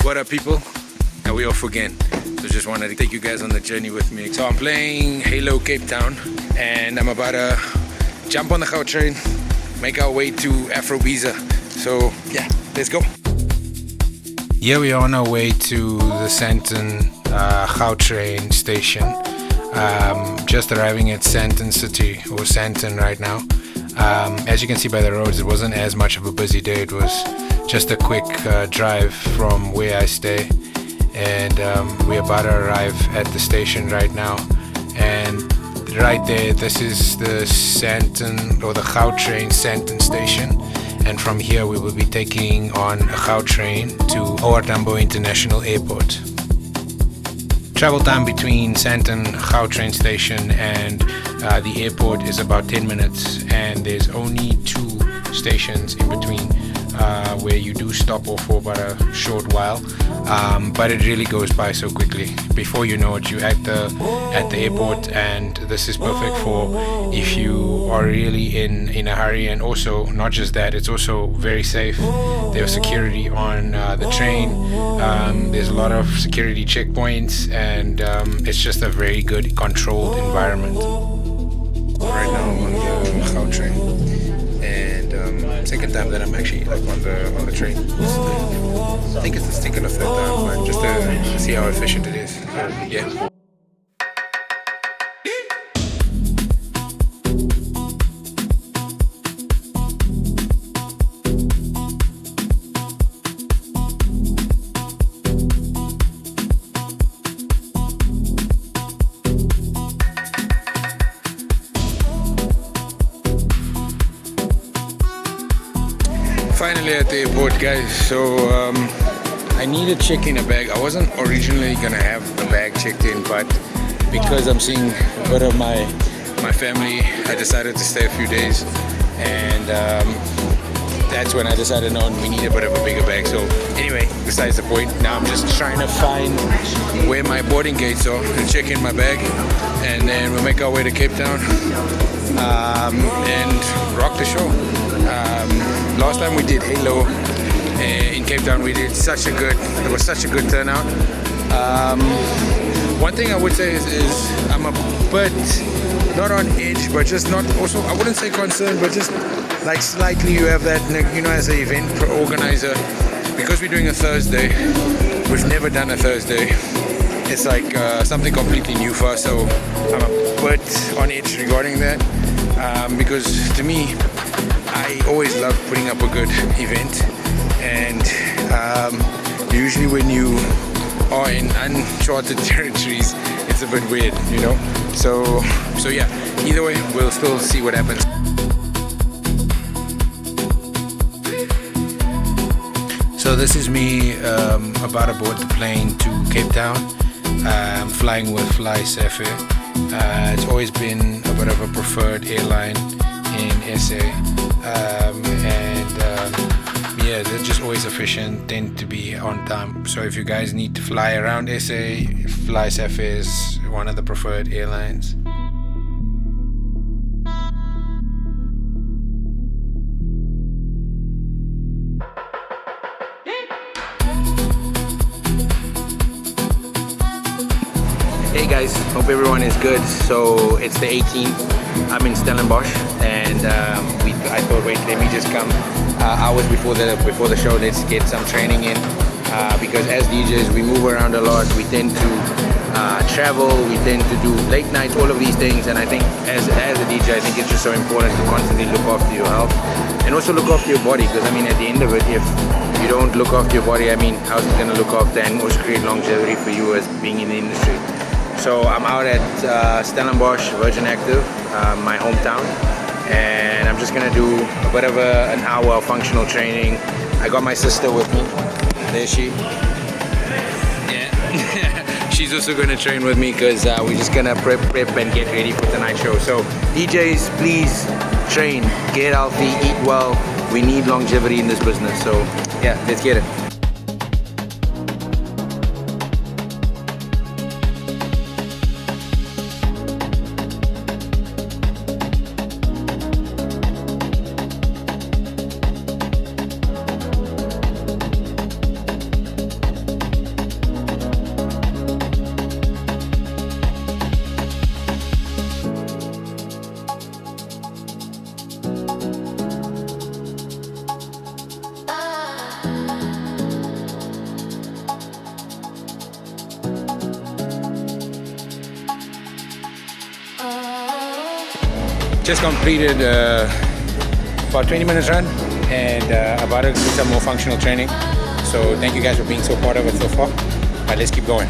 What up, people? And we off again. So just wanted to take you guys on the journey with me. So I'm playing Halo Cape Town, and I'm about to jump on the Gautrain, make our way to Afrobiza. So yeah, let's go. Here we are on our way to the Sandton Gautrain station. Just arriving at Sandton City, or Sandton right now. As you can see by the roads, it wasn't as much of a busy day. It was just a quick drive from where I stay, and we're about to arrive at the station right now. And right there, this is the Sandton, or the Gautrain Sandton station, and from here we will be taking on a Gautrain to OR Tambo International Airport. Travel time between Sandton Gautrain station and the airport is about 10 minutes, and there's only 2 stations in between where you do stop off for about a short while, but it really goes by so quickly. Before you know it, you're at the airport, and this is perfect for if you are really in a hurry. And also, not just that, it's also very safe. There's security on the train. There's a lot of security checkpoints, and it's just a very good controlled environment. Right now I'm on the Gautrain, and second time that I'm actually on the train. I think it's the second or third time, but just to see how efficient it is. So, yeah. Finally at the airport, guys. So I need to check in a bag. I wasn't originally gonna have a bag checked in, but because I'm seeing a bit of my family, I decided to stay a few days, and that's when I decided, no, we need a bit of a bigger bag. So anyway, besides the point, now I'm just trying to find where my boarding gates are and check in my bag, and then we'll make our way to Cape Town and rock the show. Last time we did Halo in Cape Town, it was such a good turnout. One thing I would say is I'm a bit not on edge, but just not also, I wouldn't say concerned, but just like slightly. You have that, you know, as an event organizer, because we're doing a Thursday, we've never done a Thursday. It's like something completely new for us, so I'm a bit on edge regarding that, because to me, I always love putting up a good event, and usually when you are in uncharted territories, it's a bit weird, you know. So yeah, either way, we'll still see what happens. So this is me about to board the plane to Cape Town. I'm flying with FlySafair. It's always been a bit of a preferred airline in SA. Yeah, they're just always efficient, tend to be on time. So if you guys need to fly around SA, FlySafair is one of the preferred airlines. Hey guys, hope everyone is good. So it's the 18th. I'm in Stellenbosch, and I thought, wait, let me just come hours before the show. Let's get some training in, because as DJs we move around a lot. We tend to travel. We tend to do late nights, all of these things. And I think as a DJ, I think it's just so important to constantly look after your health and also look after your body. Because I mean, at the end of it, if you don't look after your body, I mean, how's it going to look after and also create longevity for you as being in the industry? So I'm out at Stellenbosch Virgin Active, my hometown, and I'm just gonna do a bit of an hour of functional training. I got my sister with me. There she. Yeah. She's also gonna train with me, because we're just gonna prep and get ready for tonight's show. So DJs, please train, get healthy, eat well. We need longevity in this business. So yeah, let's get it. Just completed about 20 minutes run and about to do some more functional training. So thank you guys for being so part of it so far. But let's keep going.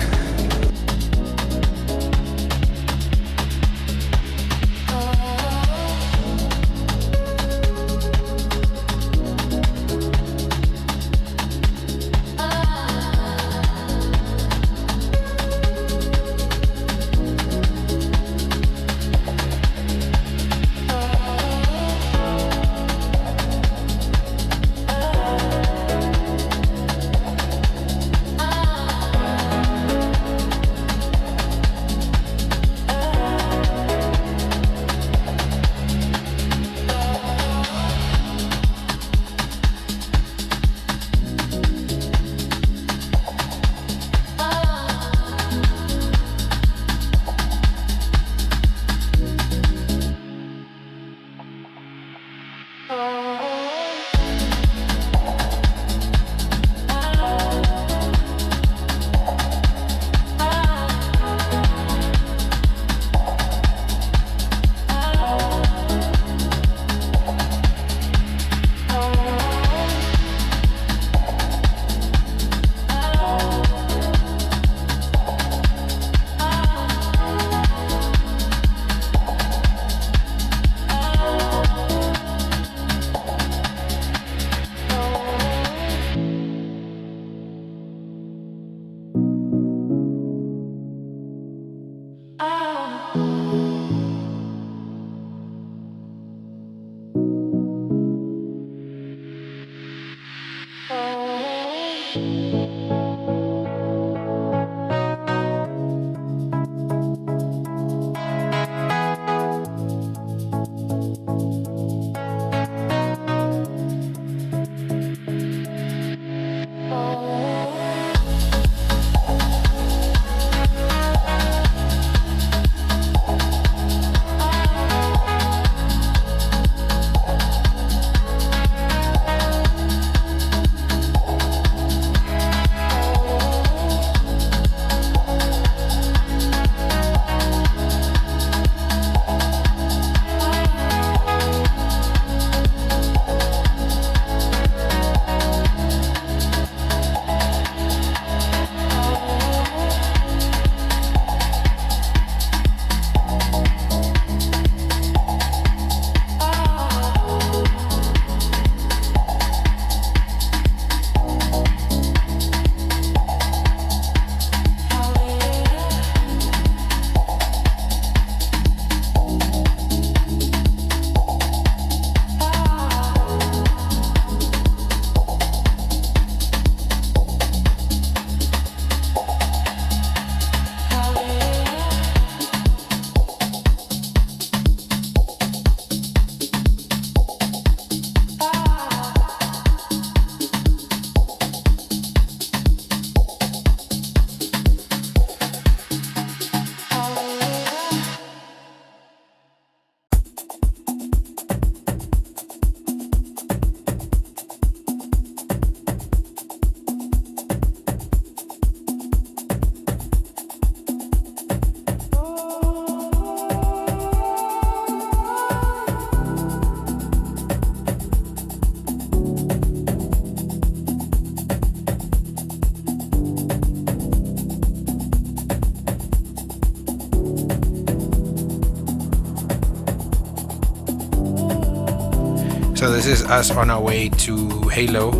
So this is us on our way to Halo,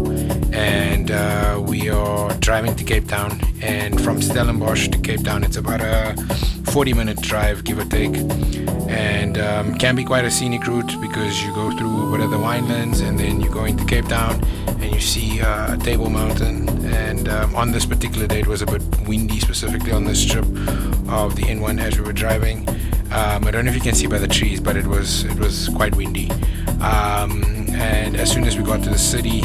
and we are driving to Cape Town. And from Stellenbosch to Cape Town, it's about a 40-minute drive, give or take, and can be quite a scenic route because you go through a bit of the winelands, and then you go into Cape Town, and you see Table Mountain. And on this particular day, it was a bit windy, specifically on this strip of the N1 as we were driving. I don't know if you can see by the trees, but it was quite windy. And as soon as we got to the city,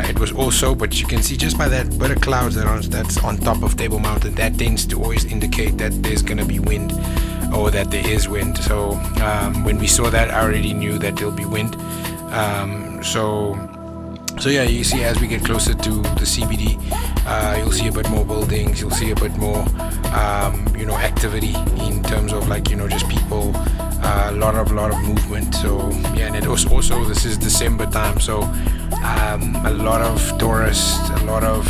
it was also, but you can see just by that bit of clouds that's on top of Table Mountain, that tends to always indicate that there's going to be wind, or that there is wind. So when we saw that, I already knew that there'll be wind. So So yeah, you see as we get closer to the CBD, you'll see a bit more buildings, you'll see a bit more, activity in terms of just people, a lot of movement. So yeah, and it also this is December time, so a lot of tourists, a lot of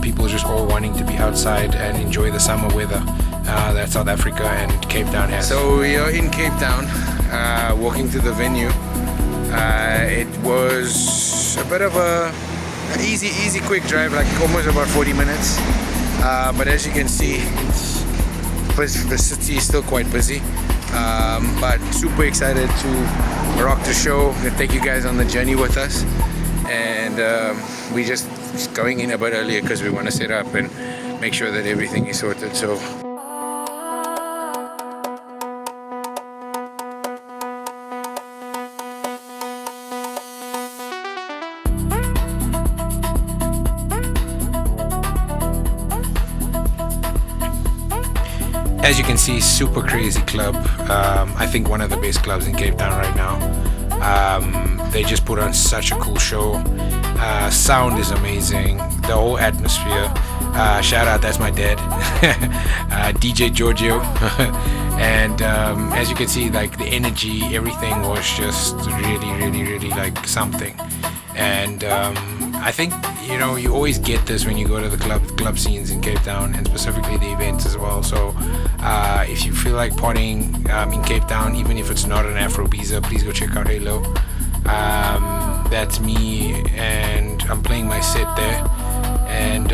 people just all wanting to be outside and enjoy the summer weather that South Africa and Cape Town has. So we are in Cape Town, walking to the venue. It was a bit of a easy quick drive, like almost about 40 minutes, but as you can see, the city is still quite busy, but super excited to rock the show and take you guys on the journey with us. And we just going in a bit earlier because we want to set up and make sure that everything is sorted. So as you can see, super crazy club. I think one of the best clubs in Cape Town right now. They just put on such a cool show. Sound is amazing. The whole atmosphere. Shout out, that's my dad, DJ Giorgio. And as you can see, like the energy, everything was just really like something. And I think you always get this when you go to the club scenes in Cape Town, and specifically the events as well. So if you feel like partying in Cape Town, even if it's not an Afrobeats, please go check out Halo. That's me, and I'm playing my set there. And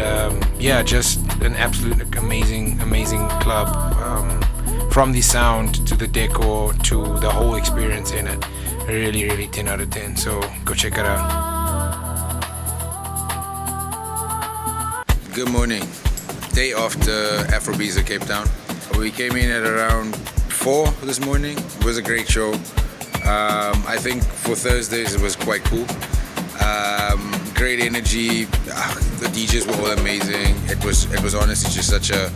just an absolute amazing club, from the sound to the decor to the whole experience in it. Really 10 out of 10. So go check it out. Good morning. Day after Afrobeats Cape Town. We came in at around 4 this morning. It was a great show. I think for Thursdays it was quite cool. Great energy. The DJs were all amazing. It was honestly just such a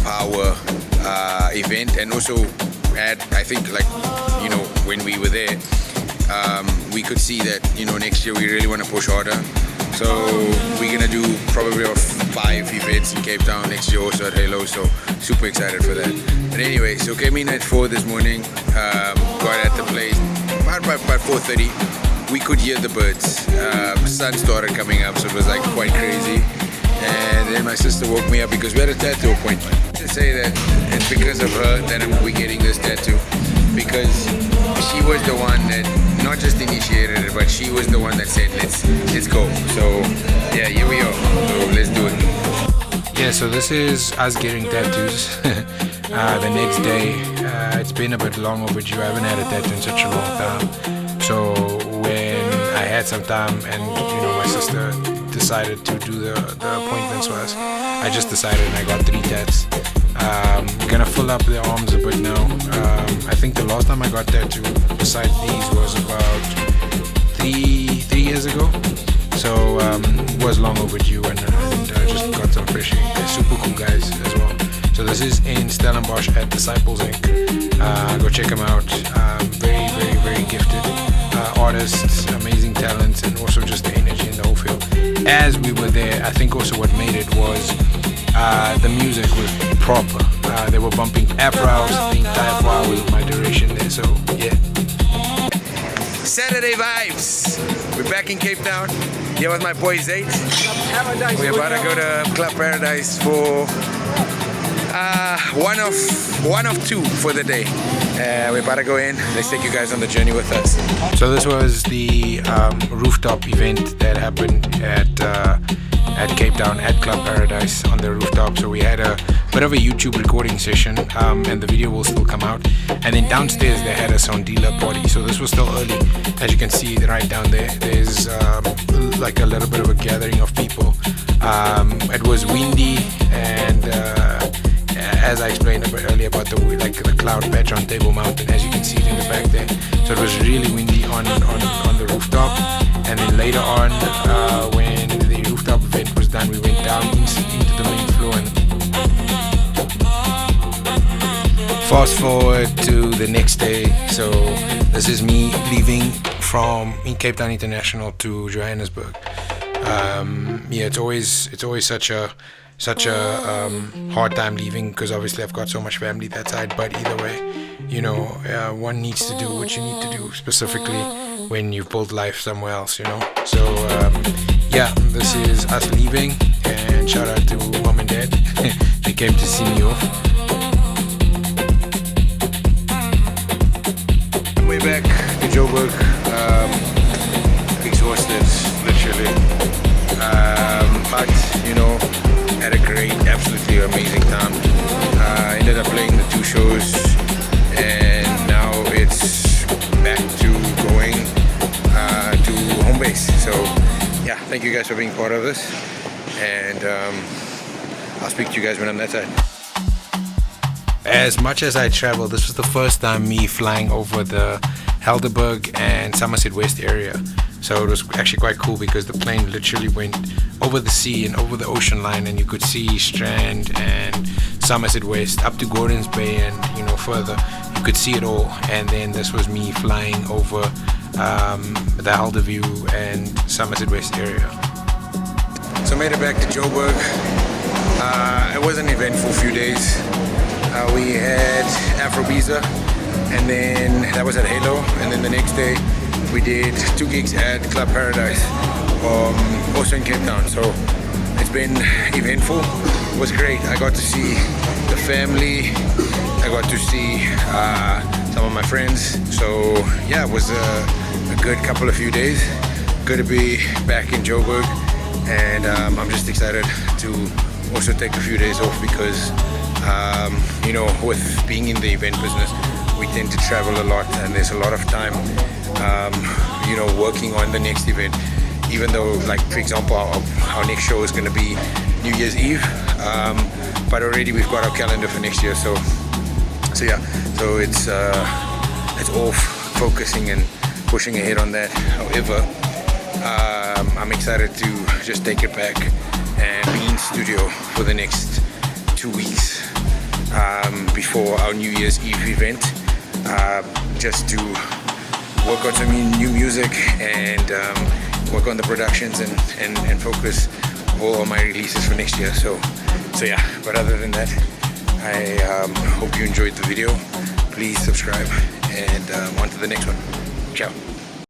power event, and also I think when we were there, we could see that next year we really want to push harder. So we're gonna do probably 5 events in Cape Town next year, also at Halo. So super excited for that. But anyway, so came in at 4 this morning. Got at the place about 4:30. We could hear the birds. Sun started coming up, so it was like quite crazy. And then my sister woke me up because we had a tattoo appointment. To say that it's because of her that we're getting this tattoo, because she was the one that not just initiated it, but she was the one that said let's go. So yeah, here we are. So let's do it. Yeah, so this is us getting tattoos. The next day, it's been a bit long overdue. I haven't had a tattoo in such a long time. So when I had some time and my sister decided to do the appointments for us, I just decided and I got 3 tats. We're gonna fill up the arms a bit now. I think the last time I got tattooed besides these was about 3 years ago. So it was long overdue, and I just got some fresh ink. They're super cool guys as well. So this is in Stellenbosch at Disciples Inc. Go check them out. Very gifted artists, amazing talents, and also just the energy in the whole field. As we were there, I think also what made it was the music was proper. They were bumping Afro House the entire 4 hours of my duration there. So yeah. Saturday vibes. We're back in Cape Town. Here with my boy Zayt. We're about to go to Club Paradise for one of 2 for the day. We're about to go in. Let's take you guys on the journey with us. So this was the rooftop event that happened at Cape Town at Club Paradise on the rooftop. So we had a bit of a YouTube recording session, and the video will still come out. And then downstairs they had us on dealer party. So this was still early. As you can see right down there, there's like a little bit of a gathering of people. It was windy, and as I explained a bit earlier about the cloud patch on Table Mountain, as you can see it in the back there. So it was really windy on the rooftop. And then later on, when the rooftop event was done, we went down into the main floor. And fast forward to the next day. So this is me leaving from Cape Town International to Johannesburg. Yeah, it's always such a hard time leaving, because obviously I've got so much family that side. But either way, you know, one needs to do what you need to do, specifically when you've built life somewhere else, you know. So yeah, this is us leaving, and shout out to mom and dad. They came to see me off. Way back to Joburg, exhausted, literally. But you know, had a great, absolutely amazing time. Ended up playing the 2 shows, and now it's back to going to home base. So yeah, thank you guys for being part of this, and I'll speak to you guys when I'm that side. As much as I travel, this was the first time me flying over the Helderberg and Somerset West area. So it was actually quite cool, because the plane literally went over the sea and over the ocean line, and you could see Strand and Somerset West up to Gordons Bay, and you know, further. You could see it all. And then this was me flying over the Helderview and Somerset West area. So made it back to Joburg. It was an eventful few days. We had Afrobiza, and then that was at Halo, and then the next day we did 2 gigs at Club Paradise, also in Cape Town. So it's been eventful. It was great. I got to see the family. I got to see some of my friends. So yeah, it was a good couple of few days. Good to be back in Joburg, and I'm just excited to also take a few days off, because you know, with being in the event business, we tend to travel a lot, and there's a lot of time you know, working on the next event. Even though, like, for example, our next show is going to be New Year's Eve, but already we've got our calendar for next year. So yeah, so it's all focusing and pushing ahead on that. However, I'm excited to just take it back and be in studio for the next 2 weeks before our New Year's Eve event, just to work on some new music and work on the productions and focus all on my releases for next year. So yeah, but other than that, I hope you enjoyed the video. Please subscribe, and on to the next one. Ciao.